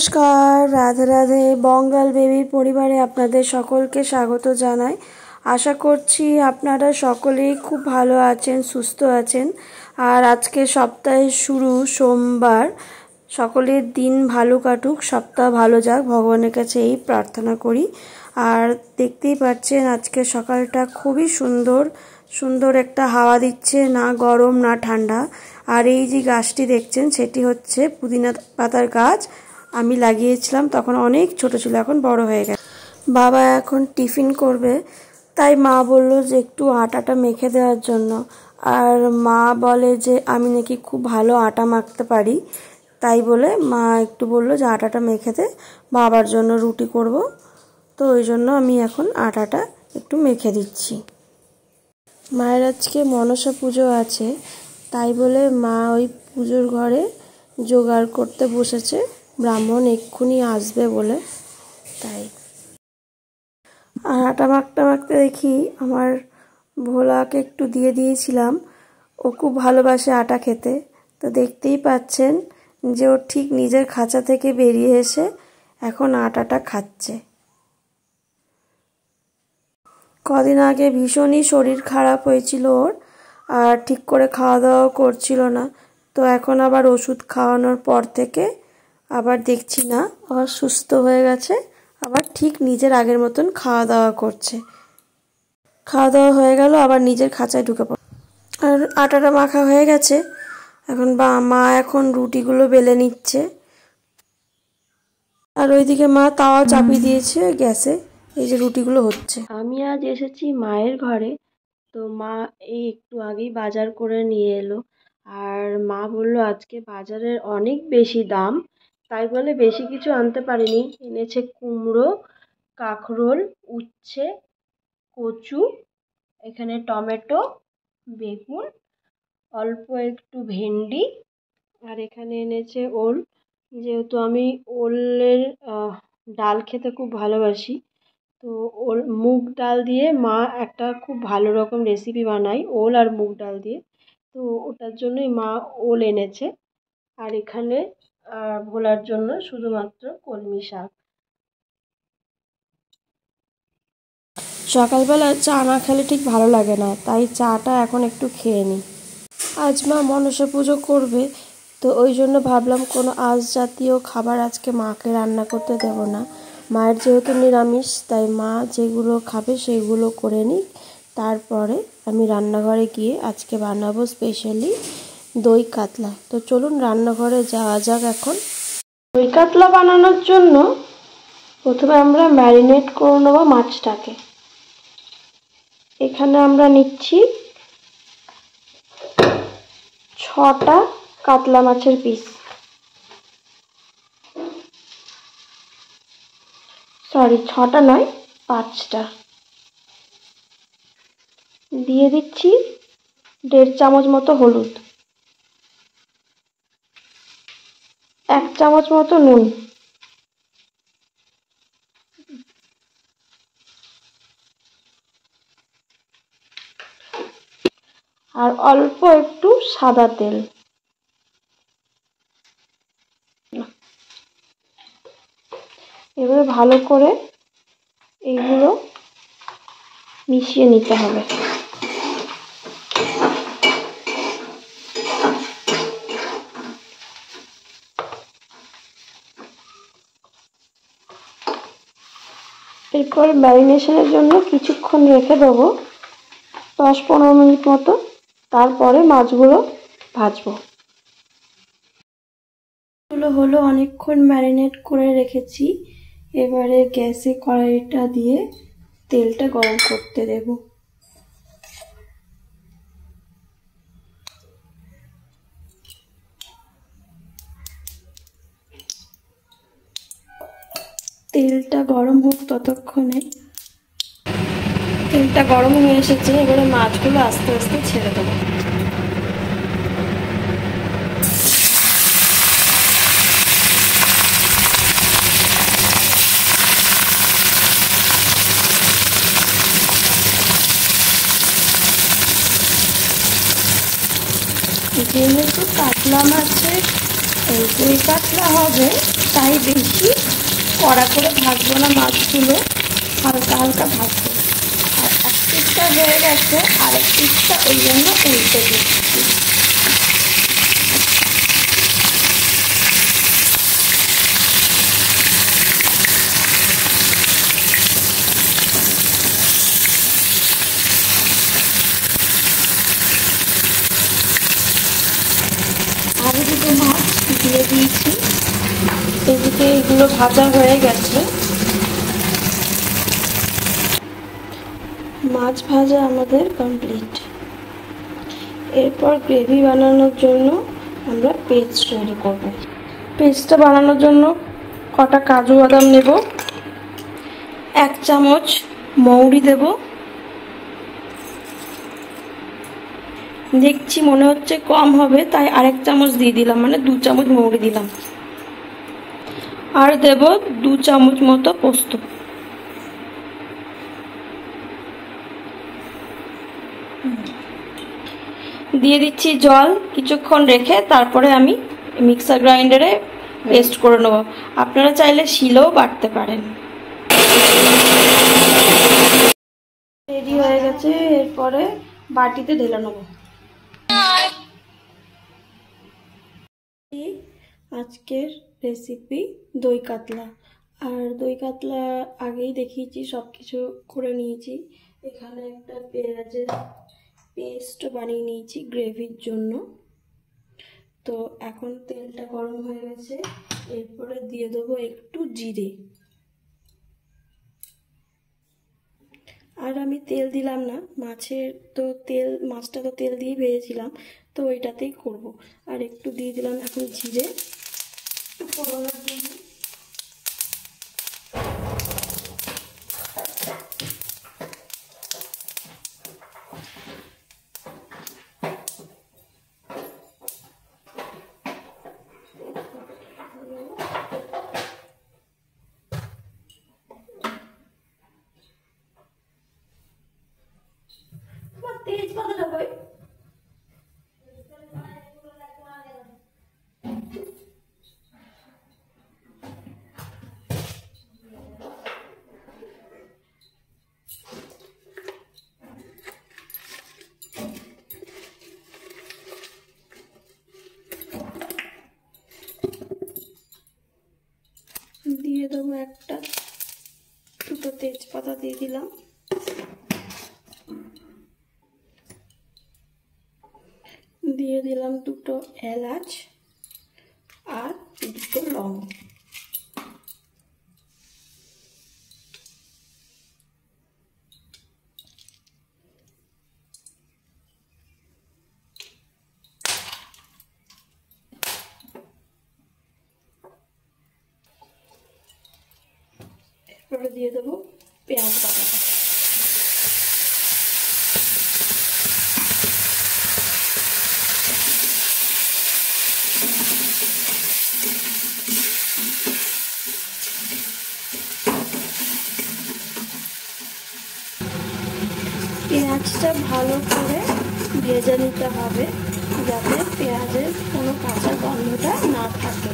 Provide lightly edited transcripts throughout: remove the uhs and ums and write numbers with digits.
নমস্কার, রাধে রাধে। বঙ্গাল বেবি পরিবারে আপনাদের সকলকে স্বাগত জানাই। আশা করছি আপনারা সকলেই খুব ভালো আছেন, সুস্থ আছেন। আর আজকে সপ্তাহের শুরু, সোমবার। সকলের দিন ভালো কাটুক, সপ্তাহ ভালো যাক, ভগবানের কাছে এই প্রার্থনা করি। আর দেখতেই পাচ্ছেন আজকে সকালটা খুবই সুন্দর সুন্দর একটা হাওয়া দিচ্ছে, না গরম না ঠান্ডা। আর এই যে গাছটি দেখছেন সেটি হচ্ছে পুদিনা পাতার গাছ। আমি লাগিয়েছিলাম তখন অনেক ছোট ছিল, এখন বড় হয়ে গেছে। বাবা এখন টিফিন করবে, তাই মা বলল যে একটু আটাটা মেখে দেওয়ার জন্য। আর মা বলে যে আমি নাকি খুব ভালো আটা মাখতে পারি, তাই বলে মা একটু বলল যে আটাটা মেখে দে, বাবার জন্য রুটি করব। তো ওই জন্য আমি এখন আটাটা একটু মেখে দিচ্ছি। মায়ের আজকে মনসা পুজো আছে, তাই বলে মা ওই পুজোর ঘরে জোগাড় করতে বসেছে, ব্রাহ্মণ এক্ষুনি আসবে বলে। তাই আর আটা মাখতে মাখতে দেখি আমার ভোলাকে একটু দিয়ে দিয়েছিলাম, ও খুব ভালোবাসে আটা খেতে। তো দেখতেই পাচ্ছেন যে ও ঠিক নিজের খাঁচা থেকে বেরিয়ে এসে এখন আটাটা খাচ্ছে। কদিন আগে ভীষণই শরীর খারাপ হয়েছিল ওর, আর ঠিক করে খাওয়া দাওয়াও করছিল না। তো এখন আবার ওষুধ খাওয়ানোর পর থেকে আবার দেখছি না, আবার সুস্থ হয়ে গেছে, আবার ঠিক নিজের আগের মতন খাওয়া দাওয়া করছে। খাওয়া দাওয়া হয়ে গেল, আবার নিজের খাঁচায় ঢুকে পড়ে। আর আটাটা মাখা হয়ে গেছে, এখন মা এখন রুটিগুলো বেলে নিচ্ছে। আর ওইদিকে মা তাওয়া চাপিয়ে দিয়েছে গ্যাসে, এই যে রুটিগুলো হচ্ছে। আমি আজ এসেছি মায়ের ঘরে, তো মা এই একটু আগেই বাজার করে নিয়ে এলো। আর মা বলল আজকে বাজারের অনেক বেশি দাম, তাই বলে বেশি কিছু আনতে পারিনি। এনেছে কুমড়ো, কাঁকরোল, উচ্ছে, কচু, এখানে টমেটো, বেগুন, অল্প একটু ভেন্ডি, আর এখানে এনেছে ওল। যেহেতু আমি ওলের ডাল খেতে খুব ভালোবাসি, তো ওল মুগ ডাল দিয়ে মা একটা খুব ভালো রকম রেসিপি বানায় ওল আর মুগ ডাল দিয়ে, তো ওটার জন্যই মা ওল এনেছে। আর এখানে ভোলার জন্য শুধুমাত্র কলমি শাক। সকালবেলা চা না খেলে ঠিক ভালো লাগে না, তাই চাটা এখন একটু খেয়ে নিই। আজ মা মনসা পুজো করবে, তো ওই জন্য ভাবলাম কোনো আঁশ জাতীয় খাবার আজকে মাকে রান্না করতে দেব না। মায়ের যেহেতু নিরামিষ, তাই মা যেগুলো খাবে সেগুলো করে নিই, তারপরে আমি রান্নাঘরে গিয়ে আজকে বানাবো স্পেশালি দই কাতলা। তো চলুন রান্নাঘরে যাওয়া যাক। এখন দই কাতলা বানানোর জন্য প্রথমে আমরা ম্যারিনেট করে নেব মাছটাকে। এখানে আমরা নিচ্ছি 6টা কাতলা মাছের পিস, সরি 6টা নয় 5টা। দিয়ে দিচ্ছি 1.5 চামচ মতো হলুদ, 1 চামচ মতো নুন, আর অল্প একটু সাদা তেল। এবারে ভালো করে এইগুলো মিশিয়ে নিতে হবে। এরপর ম্যারিনেশনের জন্য কিছুক্ষণ রেখে দেবো, 10-15 মিনিট মতো। তারপরে মাছগুলো ভাজবো। হলো অনেকক্ষণ ম্যারিনেট করে রেখেছি। এবারে গ্যাসে কড়াইটা দিয়ে তেলটা গরম করতে দেব। তেলটা গরম হোক ততক্ষণে। তেলটা গরম হয়ে এসেছে, এবারে মাছগুলো আস্তে আস্তে ছেড়ে দেবো। যেহেতু কাতলা মাছের এই দই পাতলা হবে, তাই বেশি কড়া করে ভাজবো না মাছগুলো, হালকা হালকা ভাজবো। আর এক পিসটা হয়ে গেছে, আরেক পিসটা ওই জন্য উল্টে দিচ্ছি। আরও দুটো মাছ দিয়ে দিয়েছি। এদিকে এগুলো ভাজা হয়ে গেছে। মাছ ভাজা আমাদের কমপ্লিট। এরপর গ্রেভি বানানোর জন্য আমরা পেস্ট তৈরি করব। পেস্টটা বানানোর জন্য কটা কাজু বাদাম নেব, 1 চামচ মৌরি দেব, দেখছি মনে হচ্ছে কম হবে তাই আরেক চামচ দিয়ে দিলাম, মানে 2 চামচ মৌরি দিলাম। আর দেব 2 চামচ মতো পোস্ত। দিয়ে দিচ্ছি জল, কিছুক্ষণ রেখে তারপরে আমি মিক্সার গ্রাইন্ডারে পেস্ট করে নেব। আপনারা চাইলে শিলেও বাটতে পারেন। রেডি হয়ে গেছে, এরপরে বাটিতে ঢেলে নেব। আজকের রেসিপি দই কাতলা। আর দই কাতলা আগেই দেখিয়েছি, সব কিছু করে নিয়েছি। এখানে একটা পেঁয়াজের পেস্ট বানিয়ে নিয়েছি গ্রেভির জন্য। তো এখন তেলটা গরম হয়ে গেছে, এরপরে দিয়ে দেবো একটু জিরে। আর আমি তেল দিলাম না, মাছটা তো তেল দিয়ে ভেজেছিলাম, তো ওইটাতেই করব। আর একটু দিয়ে দিলাম এখন জিরে ফোড়নের জন্য। তেজপাতা দেবো, দিয়ে দেবো দুটো তেজপাতা দিয়ে দিলাম। দিয়ে দিলাম 2টো এলাচ আর 2টো লং। এরপরে দিয়ে দেবো পেঁয়াজ বাটাটা। পেঁয়াজটা ভালো করে ভেজে নিতে হবে, যাতে পেঁয়াজের কোনো কাঁচা গন্ধটা না থাকে।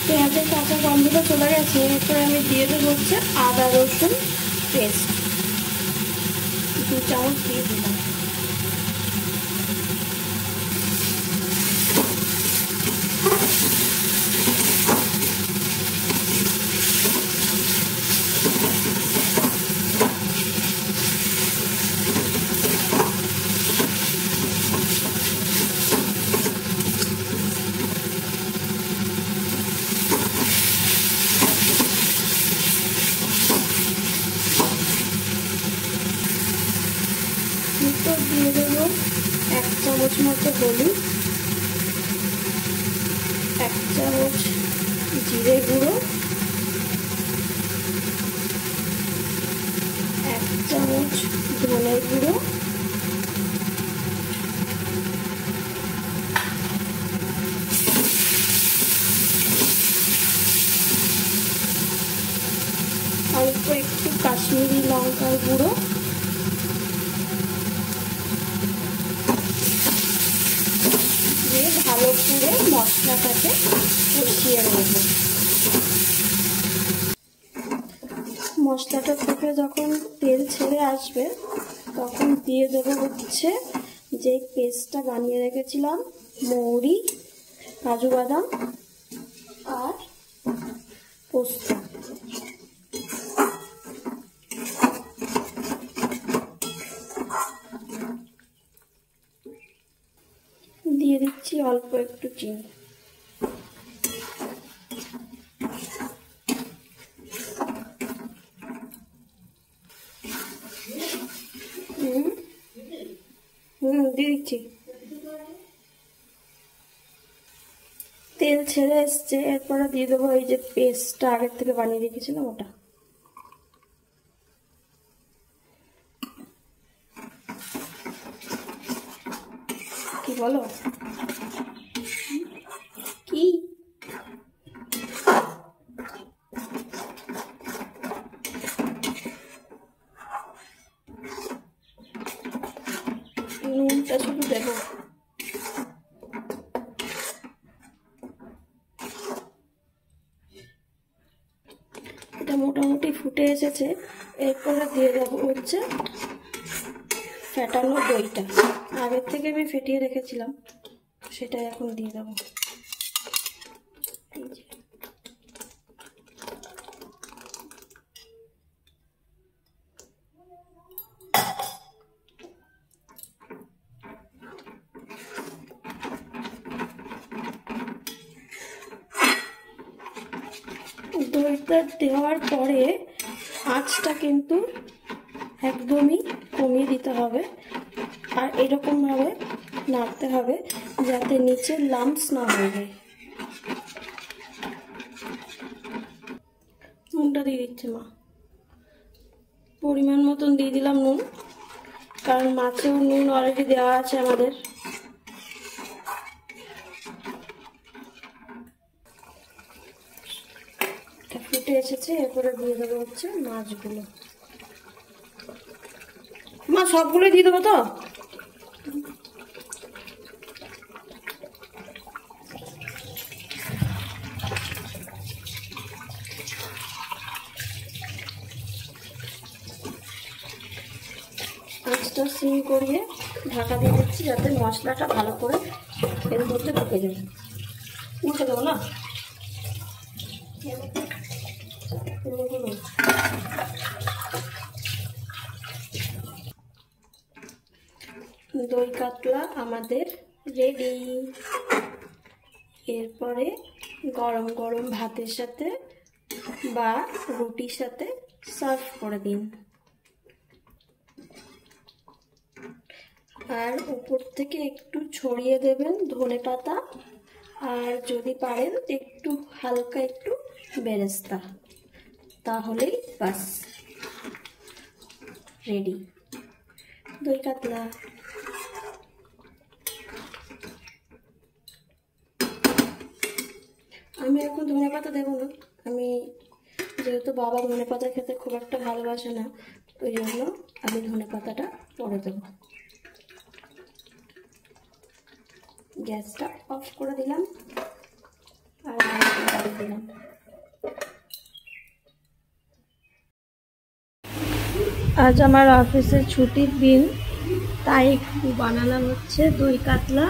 পেঁয়াজের কাঁচা গন্ধটা চলে গেছে, এরপরে আমি দিয়ে দেবো হচ্ছে আদা রসুন পেস্ট, 2 চামচ দিয়ে দিলাম। দিয়ে দেবো 1 চামচ মতো হলুদ, 1 চামচ জিরে গুঁড়ো, 1 চামচ ধনে গুঁড়ো, অল্প একটু কাশ্মীরি লঙ্কার গুঁড়ো, মশলাটাকে কষিয়ে নেব। মশলাটা থেকে যখন তেল ছেড়ে আসবে তখন দিয়ে দেবো হচ্ছে যে পেস্টটা বানিয়ে রেখেছিলাম, মৌরি, কাজু বাদাম আর পোস্ত। দিয়ে দিচ্ছি অল্প একটু চিনি। দিয়ে দিচ্ছি। তেল ছেড়ে এসছে, এরপরে দিয়ে দেবো এই যে পেস্টটা আগের থেকে বানিয়ে রেখেছিলাম ওটা। কি বলো কি? নুনটা শুধু দেবো। এটা মোটামুটি ফুটে এসেছে, এরপরে দিয়ে দেবো হচ্ছে ফেটানো দইটা। আগের থেকে আমি ফেটিয়ে রেখেছিলাম, সেটাই এখন দিয়ে দেবো। দইটা দেওয়ার পরে আঁচটা কিন্তু একদমই কমিয়ে দিতে হবে, আর এরকমভাবে নাড়তে হবে যাতে নিচে লাম্পস না হয়ে যায়। নুনটা দিয়ে দিচ্ছে মা, পরিমাণ মতন দিয়ে দিলাম নুন, কারণ মাছেও নুন অলরেডি দেওয়া আছে আমাদের। ফুটে এসেছে, এরপরে দিয়ে দেবো হচ্ছে মাছগুলো। মা সবগুলোই দিয়ে দেবো তো? আঁচটা সিম করিয়ে ঢাকা দিয়ে দিচ্ছি যাতে মশলাটা ভালো করে এর মধ্যে ঢুকে যায়। উঠে দেবো না? দই কাতলা আমাদের রেডি। এরপরে গরম গরম ভাতের সাথে বা রুটির সাথে সার্ভ করে দিন। আর উপর থেকে একটু ছড়িয়ে দেবেন ধনেপাতা, আর যদি পারেন একটু হালকা একটু বেরেস্তা, তাহলেই বাস রেডি দই কাতলা। আমি এখন ধনেপাতা দেবো না, আমি যেহেতু বাবা ধনেপাতা খেতে খুব একটা ভালোবাসে না, ওই জন্য আমি ধনেপাতাটা পরে দেবো। গ্যাসটা অফ করে দিলাম আর দিলাম। আজ আমার অফিসে ছুটির দিন, তাই একটু বানানো হচ্ছে দই কাতলা।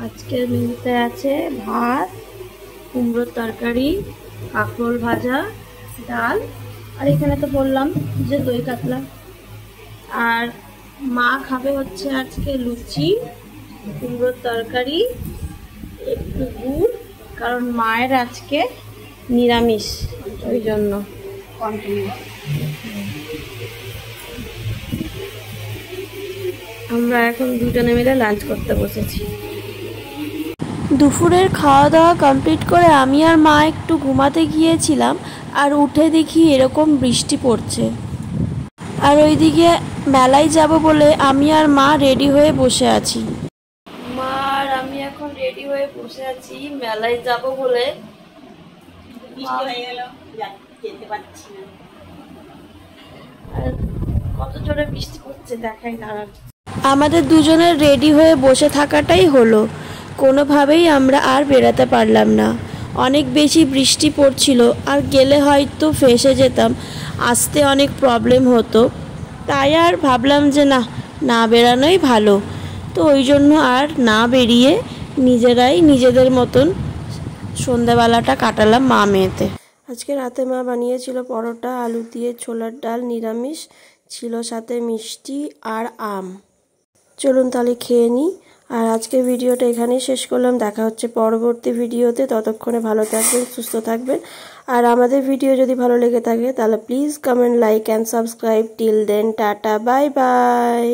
আজকের মেনুতে আছে ভাত, কুমড়োর তরকারি, কাঁকরোল ভাজা, ডাল, আর এখানে তো বললাম যে দই কাতলা। আর মা খাবে হচ্ছে আজকে লুচি, কুমড়োর তরকারি, একটু গুড়, কারণ মায়ের আজকে নিরামিষ, ওই জন্য। আমরা এখন দুজনে মিলে লাঞ্চ করতে বসেছি। দুপুরের খাওয়া দাওয়া কমপ্লিট করে আমি আর মা একটু ঘুমাতে গিয়েছিলাম, আর উঠে দেখি এরকম বৃষ্টি পড়ছে। আর ওইদিকে মেলায় যাব বলে আমি আর মা রেডি হয়ে বসে আছি। মা আর আমি এখন রেডি হয়ে বসে আছি মেলায় যাব বলে। কত জোরে বৃষ্টি পড়ছে দেখাই দাঁড়ান। আমাদের দুজনের রেডি হয়ে বসে থাকাটাই হলো। কোনোভাবেই আমরা আর বেরাতে পারলাম না। অনেক বেশি বৃষ্টি পড়ছিল, আর গেলে হয়তো ফেঁসে যেতাম, আসতে অনেক প্রবলেম হতো। তাই আর ভাবলাম যে না বেরানোই ভালো। তো ওই জন্য আর না বেরিয়ে নিজেরাই নিজেদের মতন সন্ধ্যাবেলাটা কাটালাম মা মেয়েতে। আজকে রাতে মা বানিয়েছিল পরোটা, আলু দিয়ে, ছোলার ডাল, নিরামিষ ছিল, সাথে মিষ্টি আর আম। চলুন তাহলে খেয়ে নিই। আর আজকের ভিডিওটা এখানেই শেষ করলাম। দেখা হচ্ছে পরবর্তী ভিডিওতে। ততক্ষণে ভালো থাকবেন, সুস্থ থাকবেন। আর আমাদের ভিডিও যদি ভালো লেগে থাকে তাহলে please comment, like and subscribe. Till then, tata, bye by.